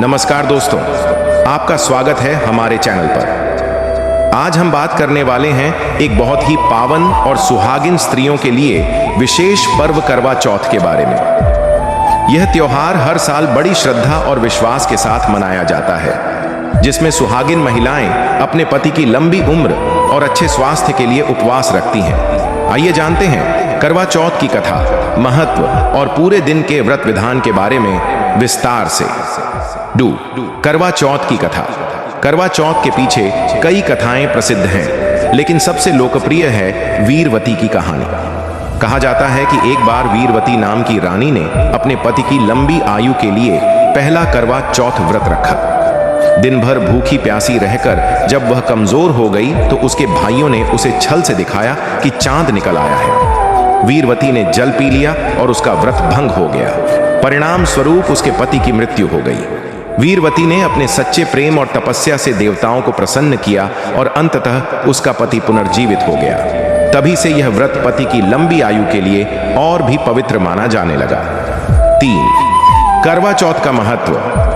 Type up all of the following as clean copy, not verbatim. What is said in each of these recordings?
नमस्कार दोस्तों, आपका स्वागत है हमारे चैनल पर। आज हम बात करने वाले हैं एक बहुत ही पावन और सुहागिन स्त्रियों के लिए विशेष पर्व करवा चौथ के बारे में। यह त्योहार हर साल बड़ी श्रद्धा और विश्वास के साथ मनाया जाता है, जिसमें सुहागिन महिलाएं अपने पति की लंबी उम्र और अच्छे स्वास्थ्य के लिए उपवास रखती हैं। आइए जानते हैं करवा चौथ की कथा, महत्व और पूरे दिन के व्रत विधान के बारे में विस्तार से। करवा चौथ की कथा। करवा चौथ के पीछे कई कथाएं प्रसिद्ध हैं, लेकिन सबसे लोकप्रिय है वीरवती की कहानी। कहा जाता है कि एक बार वीरवती नाम की रानी ने अपने पति की लंबी आयु के लिए पहला करवा चौथ व्रत रखा। दिन भर भूखी प्यासी रहकर जब वह कमजोर हो गई तो उसके भाइयों ने उसे छल से दिखाया कि चांद निकल आया है। वीरवती ने जल पी लिया और उसका व्रत भंग हो गया। परिणाम स्वरूप उसके पति की मृत्यु हो गई। वीरवती ने अपने सच्चे प्रेम और तपस्या से देवताओं को प्रसन्न किया और अंततः उसका पति पुनर्जीवित हो गया। तभी से यह व्रत पति की लंबी आयु के लिए और भी पवित्र माना जाने लगा। 3. करवा चौथ का महत्व।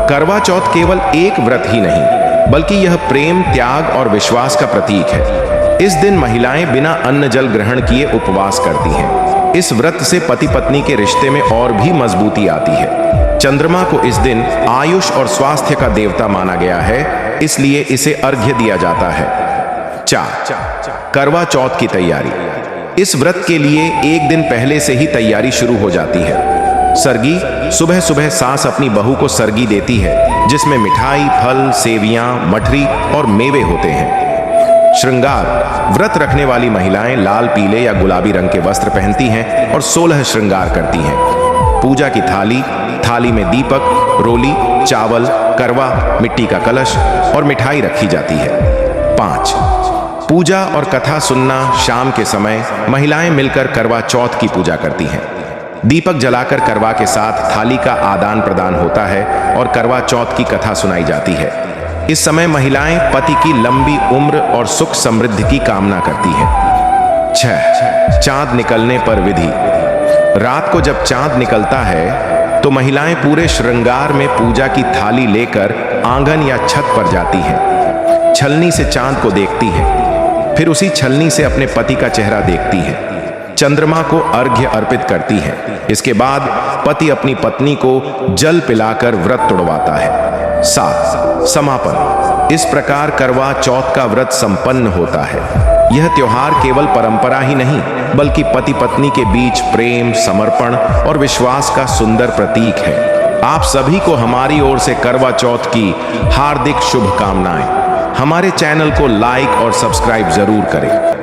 करवा चौथ केवल एक व्रत ही नहीं, बल्कि यह प्रेम, त्याग और विश्वास का प्रतीक है। इस दिन महिलाएं बिना अन्न जल ग्रहण किए उपवास करती हैं। इस व्रत से पति पत्नी के रिश्ते में और भी मजबूती आती है। चंद्रमा को इस दिन आयुष और स्वास्थ्य का देवता माना गया है, इसलिए इसे अर्घ्य दिया जाता है। 4. करवा चौथ की तैयारी। इस व्रत के लिए एक दिन पहले से ही तैयारी शुरू हो जाती है। सरगी सुबह सुबह सास अपनी बहू को सरगी देती है, जिसमें मिठाई, फल, सेवियां, मठरी और मेवे होते हैं। श्रृंगार। व्रत रखने वाली महिलाएं लाल, पीले या गुलाबी रंग के वस्त्र पहनती हैं और 16 श्रृंगार करती हैं। पूजा की थाली। थाली में दीपक, रोली, चावल, करवा, मिट्टी का कलश और मिठाई रखी जाती है। 5. पूजा और कथा सुनना। शाम के समय महिलाएं मिलकर करवा चौथ की पूजा करती हैं। दीपक जलाकर करवा के साथ थाली का आदान प्रदान होता है और करवा चौथ की कथा सुनाई जाती है। इस समय महिलाएं पति की लंबी उम्र और सुख समृद्धि की कामना करती हैं। 6. चांद निकलने पर विधि। रात को जब चांद निकलता है तो महिलाएं पूरे श्रृंगार में पूजा की थाली लेकर आंगन या छत पर जाती हैं। छलनी से चांद को देखती हैं, फिर उसी छलनी से अपने पति का चेहरा देखती हैं। चंद्रमा को अर्घ्य अर्पित करती हैं। इसके बाद पति अपनी पत्नी को जल पिलाकर व्रत तोड़वाता है। 7. समापन। इस प्रकार करवा चौथ का व्रत संपन्न होता है। यह त्योहार केवल परंपरा ही नहीं, बल्कि पति पत्नी के बीच प्रेम, समर्पण और विश्वास का सुंदर प्रतीक है। आप सभी को हमारी ओर से करवा चौथ की हार्दिक शुभकामनाएं। हमारे चैनल को लाइक और सब्सक्राइब जरूर करें।